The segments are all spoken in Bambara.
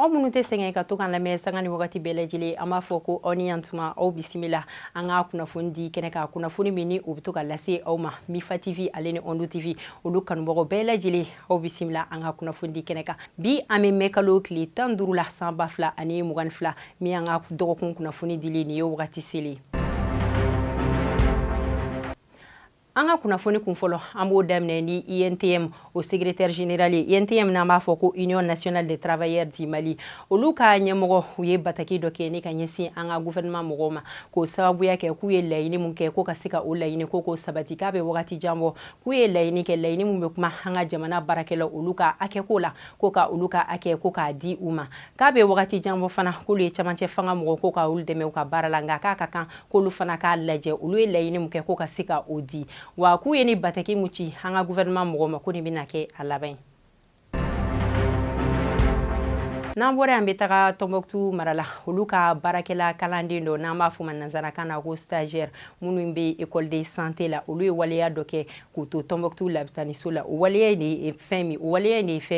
aw minnu tɛ sɛgɛn ka to kan lamɛn sanga ni wagati bɛɛ lajɛlen an b'a fɔ ko aw ni yantuma aw bisimila an ka kunnafoni di kɛnɛ kan kunnafoni min ni o bɛ to ka lase aw ma Mifa TV ale ni Ondo TV olu kanubagaw bɛɛ lajɛlen aw bisimila an ka kunnafoni di kɛnɛ kan bi an bɛ mɛn kalo tile 15 la san 2022 min an ka dɔgɔkun kunnafoni dili nin ye wagati selen an ka kunnafoni kun fɔlɔ an b'o daminɛ ni INTM o secrétaire général INTM n'an b'a fɔ ko Union nationale des travailleurs du Mali olu ka ɲɛmɔgɔ u ye bataki dɔ kɛ ni ka ɲɛsin an ka gouvernement mɔgɔw ma k'o sababuya kɛ k'u ye laɲini mun kɛ ko ka se ka o laɲini ko sabati k'a bɛ wagati jan bɔ k'u ye laɲini kɛ laɲini mun bɛ kuma an ka jamana baarakɛlaw olu ka hakɛ ko la ko ka olu ka hakɛ ko k'a di u ma k'a bɛ wagati jan bɔ fana k'olu ye camancɛ fanga mɔgɔw ko ka olu dɛmɛ u ka baara la nka k'a ka kan k'olu fana k'a lajɛ olu ye laɲini mun kɛ ko ka se ka o di wa k'u ye ni bataki mun ci an ka gouvernement mɔgɔw ma ko nin bɛna kɛ a laban n'an bɔra yan bɛ taga Tombouctou mara la olu ka baarakɛla kalanden dɔ n'an b'a fɔ ma nanzarakan na ko stagiaire minnu bɛ école de santé la olu ye waleya dɔ kɛ k'u to Tombouctou labitaniso la o waleya de ye fɛn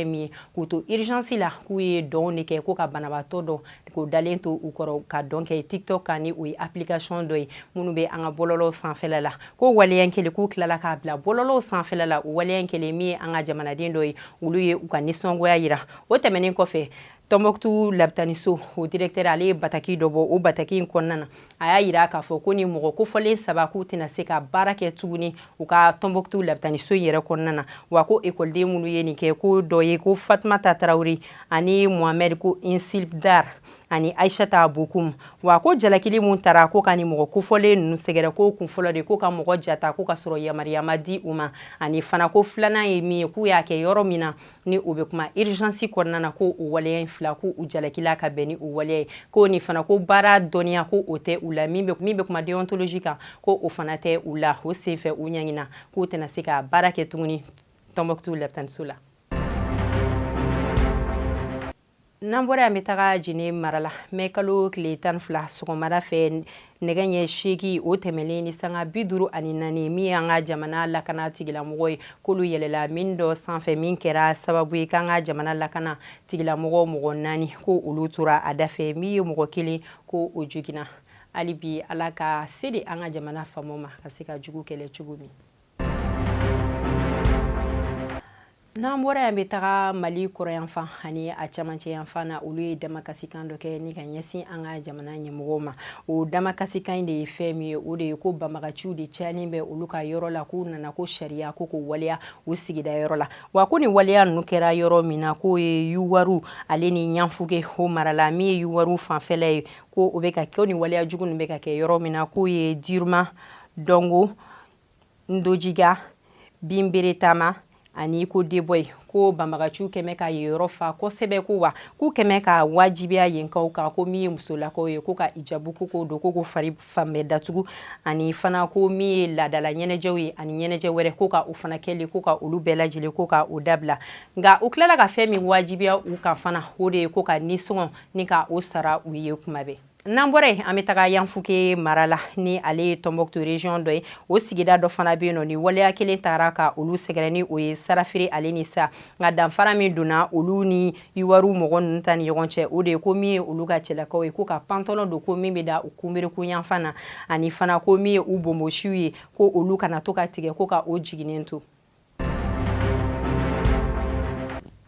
min ye k'u to urgence la k'u ye dɔn de kɛ ko ka banabaatɔ dɔ k'o dalen to u kɔrɔ ka dɔn kɛ TikTok kan ni o ye application dɔ ye minnu bɛ an ka bɔlɔlɔw sanfɛla la ko waleya kelen k'u tilala k'a bila bɔlɔlɔw sanfɛla la o waleya kelen min ye an ka jamanaden dɔ ye olu ye u ka nisɔngoya yira o tɛmɛnen kɔfɛ Tombouctou labitaniso o directeur ale ye bataki dɔ bɔ o bataki in kɔnɔna na a y'a yira k'a fɔ ko ni mɔgɔ kofɔlen 3 k'u tɛna se ka baara kɛ tuguni u ka Tombouctou labitaniso yɛrɛ kɔnɔna na wa ko écoleden minnu ye nin kɛ ko dɔ ye ko Fatumata Traoré ani Mohamed ko Insilbdar ani Aïssata Bokoum wa ko jalakili mun tara ko ka ni mɔgɔ kofɔlen ninnu sɛgɛrɛ ko kun fɔlɔ de ko ka mɔgɔ jata ko ka sɔrɔ yamariya ma di u ma ani fana ko filanan ye min ye k'u y'a kɛ yɔrɔ min na ni o bɛ kuma urgence kɔnɔna na ko o waleya in fila ko u jalakila ka bɛn ni o waleya ye ko ni fana ko baara dɔnniya ko o tɛ u la min bɛ kuma déontologie kan ko o fana tɛ u la o senfɛ u ɲangina k'u tɛna se ka baara kɛ tuguni Tombouctou labitaniso la n'an bɔra yan bɛ taga Jine mara la mɛ kalo tile 12 sɔgɔmada fɛ nɛgɛ ɲɛ 8 o tɛmɛlen ni sanga 54 min ye an ka jamana lakana tigilamɔgɔ ye k'olu yɛlɛla min dɔ sanfɛ min kɛra sababu ye k'an ka jamana lakana tigilamɔgɔ mɔgɔ 4 ko olu tora a dafɛ min ye mɔgɔ 1 ko o joginna hali bi ala ka se de an ka jamana faamaw ma ka se ka jugu kɛlɛ cogo min n'an bɔra yan bɛ taga Mali kɔrɔyanfan ani a camancɛ yanfan na olu ye damakasikan dɔ kɛ ni ka ɲɛsin an ka jamana ɲɛmɔgɔw ma o damakasikan de ye fɛn min ye o de ye ko banbagaciw de cayalen bɛ olu ka yɔrɔ la k'u nana ko sariya ko waleya u sigida yɔrɔ la wa ko ni waleya ninnu kɛra yɔrɔ min na k'o ye Yuwaru ale ni Ɲanfuge o mara la min ye Yuwaru fanfɛla ye ko o bɛ ka kɛ ni waleya jugu ninnu bɛ ka kɛ yɔrɔ min na k'o ye Diruma Dongo Ndojiga Bimberetama ani ko deboy ko banbagaciw kɛmɛ ka yɔrɔ fa kosɛbɛ ko wa k'u kɛmɛ ka wajibiya yenkaw kan ko min ye musolakaw ye ko ka ijabu ko don ko fari fan bɛɛ datugu ani fana ko min ye laadala ɲɛnajɛw ye ani ɲɛnajɛ wɛrɛ ko ka o fana kɛlen ko ka olu bɛɛ lajɛlen ko ka o dabila nka u tilala ka fɛn min wajibiya u kan fana o de ye ko ka nisɔngɔ ni ka o sara u ye kuma bɛɛ n'an bɔra yen an bɛ taga Yanfuke mara la ni ale ye Tombouctou région dɔ ye o sigida dɔ fana bɛ yen nɔ ni waleya kelen taara ka olu sɛgɛrɛ ni o ye Sarafiri ale ni sa nka danfara min donna olu ni Yuwaru mɔgɔ ninnu ta ni ɲɔgɔn cɛ o de ye ko min ye olu ka cɛlakaw ye ko ka pantalon don ko min bɛ da u kunbereku yanfan na ani fana ko min ye u bonbosiw ye ko olu kana to ka tigɛ ko ka o jiginen to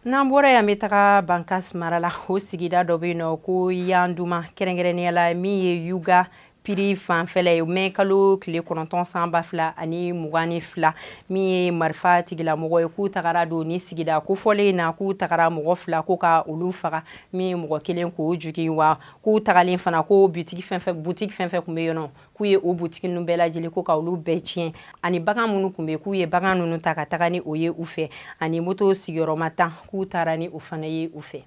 n'an bɔra yan bɛ taga Bankas mara la o sigida dɔ bɛ yen nɔ ko Yanduma kɛrɛnkɛrɛnnenya la min ye Yuga Piri fanfɛla ye mɛ kalo tile 9 san 2022 min ye marifa tigilamɔgɔ ye k'u tagara don ni sigida kofɔlen na k'u tagara mɔgɔ 2 ko ka olu faga min ye mɔgɔ 1 k'o jogin wa k'u tagalen fana ko butiki fɛn fɛn kun bɛ yen nɔ k'u ye o butiki ninnu bɛɛ lajɛlen ko ka olu bɛɛ tiɲɛ ani bagan minnu kun bɛ k'u ye bagan ninnu ta ka taga ni o ye u fɛ ani moto sigiyɔrɔma 10 k'u taara ni o fana ye u fɛ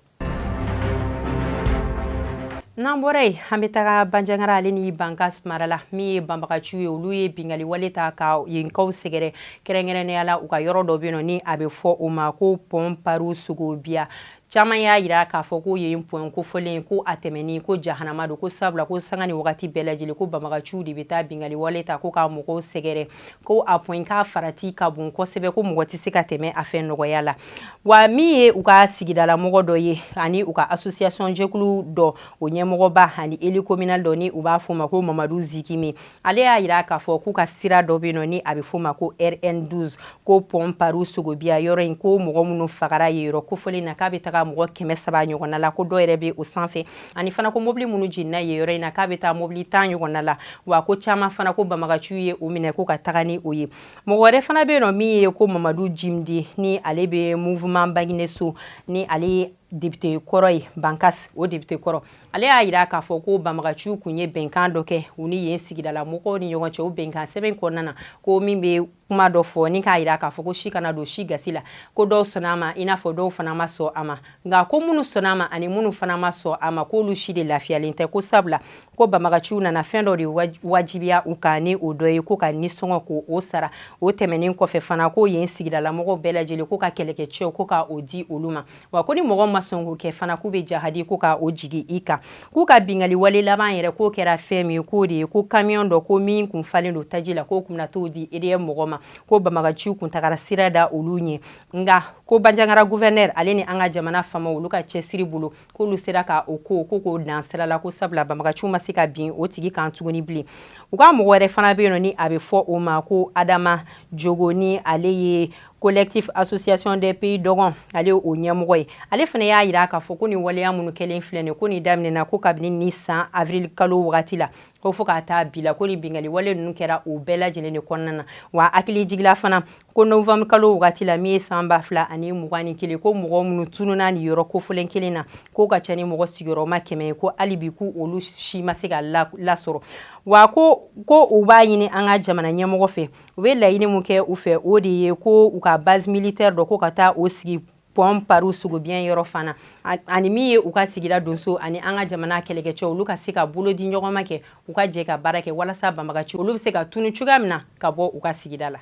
n'an bɔra yen an bɛ taga Banjagara ale ni Bankas mara la min ye banbagaciw ye olu ye bingali wale ta ka yenkaw sɛgɛrɛ kɛrɛnkɛrɛnnenya la u ka yɔrɔ dɔ bɛ yen nɔ ni a bɛ fɔ o ma ko Pont Paru Sogobiya caman y'a yira k'a fɔ ko ye point ko fɔlen ko a tɛmɛni ko jahanama don ko sabula ko sanga ni wagati bɛɛ lajɛlen ko banbagaciw de bɛ taa bingali wale ta ko ka mɔgɔw sɛgɛrɛ ko a point k'a farati ka bon kosɛbɛ ko mɔgɔ tɛ se ka tɛmɛ a fɛ nɔgɔya la wa min ye u ka sigidala mɔgɔ dɔ ye ani u ka association jɛkulu dɔ o ɲɛmɔgɔba ani élu communal dɔ ni u b'a fɔ ma ko Mamadu Zikime ale y'a yira k'a fɔ k'u ka sira dɔ bɛ yen ni a bɛ fɔ ma ko RN12 ko pont Paru Sogobiya yɔrɔ in ko mɔgɔ minnu fagara ye yɔrɔ kofɔlen na k'a bɛ taga mɔgɔ 300 ɲɔgɔnna la ko dɔ yɛrɛ bɛ o sanfɛ ani fana ko mobili minnu jiginna ye yɔrɔ in na k'a bɛ taa mobili 10 ɲɔgɔnna la wa ko caman fana ko banbagaciw ye o minɛ ko ka taga ni o ye mɔgɔ wɛrɛ fana bɛ yen min ye ko Mamadu Jimdi ni ale bɛ mouvement Baginesi ni ale député kɔrɔ ye Bankas o député kɔrɔ ale y'a yira k'a fɔ ko banbagaciw kun ye bɛnkan dɔ kɛ u ni yen sigidala mɔgɔw ni ɲɔgɔn cɛ o bɛnkan sɛbɛn kɔnɔna na ko min bɛ kuma dɔ fɔ ni k'a yira k'a fɔ ko si kana don si gasi la ko dɔw sɔnna a ma i n'a fɔ dɔw fana ma sɔn a ma nka ko minnu sɔnna a ma ani minnu fana ma sɔn a ma k'olu si de lafiyalen tɛ ko sabula ko banbagaciw nana fɛn dɔ de wajibiya u kan ni o dɔ ye ko ka nisɔngɔ ko o sara o tɛmɛnen kɔfɛ fana ko yen sigidala mɔgɔw bɛɛ lajɛlen ko ka kɛlɛkɛcɛw ko ka o di olu ma wa ko ni mɔgɔ ma sɔn k'o kɛ fana k'u bɛ jahadi ko ka o jigi i kan k'u ka bingali wale laban yɛrɛ k'o kɛra fɛn min ye k'o de ye ko camion dɔ ko min kun falen don taji la k'o kun na t'o di EDF mɔgɔ ma ko banbagaciw kun tagara sira da olu ɲɛ nka ko Banjagara gouverneur ale ni an ka jamana faamaw olu ka cɛsiri bolo k'olu sera ka o k'o dan sira la ko sabula banbagaciw ma se ka bin o tigi kan tuguni bilen u ka mɔgɔ wɛrɛ fana bɛ yen ni a bɛ fɔ o ma ko Adama Jogo ni ale ye collectif association des pays dɔgɔn ale o ɲɛmɔgɔ ye ale fana y'a yira k'a fɔ ko nin waleya minnu kɛlen filɛ nin ko nin daminɛna ko kabini ni san avril kalo wagati la ko fo ka taa bi la ko nin bingali wale ninnu kɛra o bɛɛ lajɛlen de kɔnɔna na wa hakili jigila fana ko novembre kalo wagati la min ye san 2021 ko mɔgɔ minnu tununa nin yɔrɔ kofɔlen kelen na ko ka ca ni mɔgɔ sigiyɔrɔma 100 ye ko hali bi ko olu si ma se ka lasɔrɔ wa ko u b'a ɲini an ka jamana ɲɛmɔgɔ fɛ u bɛ laɲini mun kɛ u fɛ o de ye ko u ka base militaire dɔ ko ka taa o sigi pont Paru Sogobiya yɔrɔ fana ani min ye u ka sigida donso ani an ka jamana kɛlɛkɛcɛw olu ka se ka bolo di ɲɔgɔn ma kɛ u ka jɛ ka baara kɛ walasa banbagaciw olu bɛ se ka tunu cogoya min na ka bɔ u ka sigida la.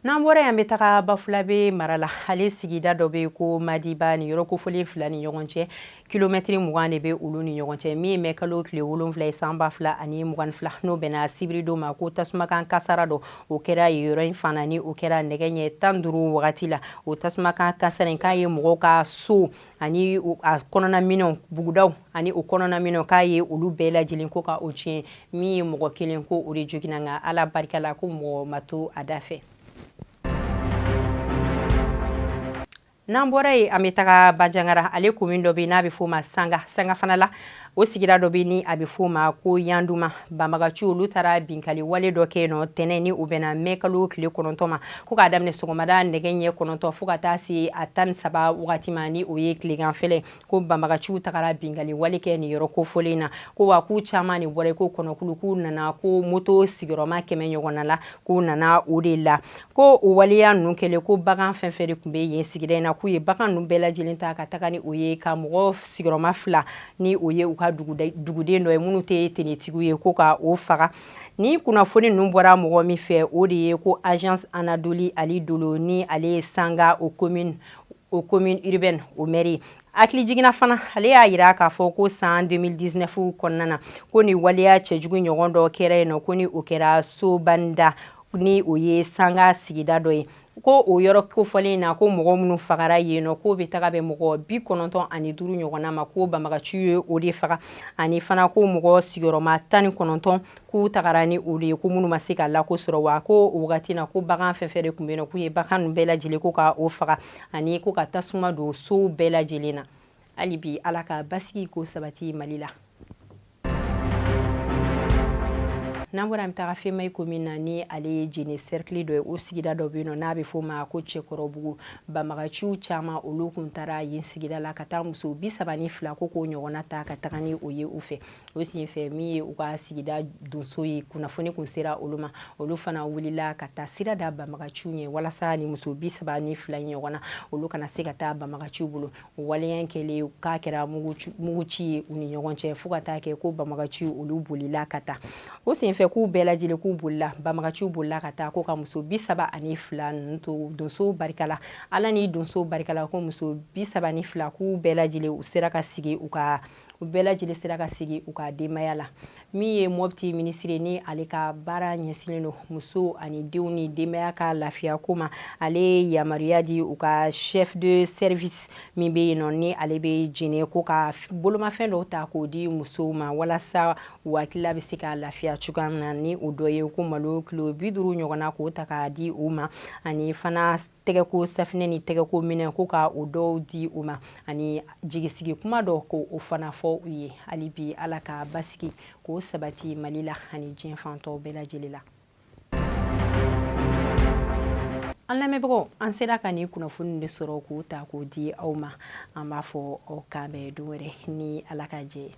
N'an bɔra yan bɛ taga Bafulabe mara la ale sigida dɔ bɛ ko Madiba ni yɔrɔ kofɔlen fila ni ɲɔgɔn cɛ kilomɛtiri 20 de bɛ olu ni ɲɔgɔn cɛ min bɛ kalo tile 7 ye san 2022 n'o bɛnna sibiri don ma ko tasumakan kasara dɔ o kɛra yɔrɔ in fana ni o kɛra nɛgɛ ɲɛ 15 wagati la o tasumakan kasara in k'a ye mɔgɔw ka so ani a kɔnɔna minɛnw bugudaw ani o kɔnɔna minɛnw k'a ye olu bɛɛ lajɛlen ko ka o tiɲɛ min ye mɔgɔ kelen ko o de joginna nka Ala barika la ko mɔgɔ ma to a da fɛ. N'an bɔra yen an bɛ taga Banjagara ale commune dɔ bɛ yen n'a bɛ f'o ma Sanga fana la o sigira dɔ bɛ ni a bɛ f'o ma ko Yanduma banbagaciw olu taara binkali wale dɔ kɛ yen nɔ tɛnɛn ni o bɛnna mɛ kalo tile 9 ma ko k'a daminɛ sɔgɔmada nɛgɛ ɲɛ 9 fo ka taa se a 13 wagati ma ni o ye tileganfɛla ko banbagaciw tagara binkali wale kɛ nin yɔrɔ kofɔlen na ko wa k'u caman de bɔra ko kɔnɔkulu k'u nana ko moto sigiyɔrɔma 100 ɲɔgɔnna la k'u nana o de la ko o waleya ninnu kɛlen ko bagan fɛn fɛn de tun bɛ yen sigida in na k'u ye bagan ninnu bɛɛ lajɛlen ta ka taga ni o ye ka mɔgɔ sigiyɔrɔma 2 ni o ye u ka duguden dɔ ye minnu tɛ tenitigiw ye ko ka o faga ni kunnafoni ninnu bɔra mɔgɔ min fɛ o de ye ko agence Anadoli Ali Dolo ni ale ye Sanga o commune urbaine o maire hakili jiginna fana ale y'a yira k'a fɔ ko san 2019 kɔnɔna na ko ni waleya cɛjugu ɲɔgɔn dɔ kɛra yen nɔ ko ni o kɛra Sobanda ni o ye Sanga sigida dɔ ye ko o yɔrɔ kofɔlen na ko mɔgɔ minnu fagara yen nɔ ko bɛ taga bɛ mɔgɔ 95 ɲɔgɔnna ma ko banbagaciw ye o de faga ani fana ko mɔgɔ sigiyɔrɔma 19 k'u tagara ni o de ye ko minnu ma se ka lako sɔrɔ wa ko o wagati na ko bagan fɛn fɛn de tun bɛ yen nɔ k'u ye bagan ninnu bɛɛ lajɛlen ko ka o faga ani ko ka tasuma don sow bɛɛ lajɛlen na hali bi Ala ka basigi ko sabati Mali la. N'an bɔra an bɛ taga Femayi commune na ni ale ye jeni cercle dɔ ye o sigida dɔ bɛ yen nɔ n'a bɛ f'o ma ko Cɛkɔrɔbugu banbagaciw caman olu kun taara yen sigida la ka taa muso 32 ko k'o ɲɔgɔnna ta ka taga ni o ye u fɛ o senfɛ min ye u ka sigida donso ye kunnafoni kun sera olu ma olu fana wulila ka taa sira da banbagaciw ɲɛ walasa ni muso 32 ɲɔgɔnna olu kana se ka taa banbagaciw bolo o waleya kɛlen k'a kɛra muguci ye u ni ɲɔgɔn cɛ fo ka taa kɛ ko banbagaciw olu bolila ka taa o senfɛ fɛ k'u bɛɛ lajɛlen k'u bolila banbagaciw bolila ka taa ko ka muso 32 ninnu to donso barika la Ala ni donso barika la ko muso 32 k'u bɛɛ lajɛlen u sera ka sigi u bɛɛ lajɛlen sera ka sigi u ka denbaya la min ye Mopti ministre ni ale ka baara ɲɛsinnen don muso ani denw ni denbaya ka lafiya ko ma ale yamaruya di u ka chef de service min bɛ yen nɔ ni ale bɛ jɛnɛ ko ka bolomafɛn dɔw ta k'o di musow ma walasa u hakilila bɛ se ka lafiya cogoya min na ni o dɔ ye ko malo kilo 50 ɲɔgɔnna k'o ta k'a di u ma ani fana tɛgɛko safinɛ ni tɛgɛko minɛ ko ka o dɔw di u ma ani jigisigi kuma dɔ ko o fana fɔ u ye hali bi Ala ka basigi k'o sabati Mali la ani diɲɛ fan tɔw bɛɛ lajɛlen la. An lamɛnbagaw an sera ka ni kunnafoni de sɔrɔ k'o ta k'o di aw ma an b'a fɔ aw kan bɛn don wɛrɛ ni Ala ka jɛ ye.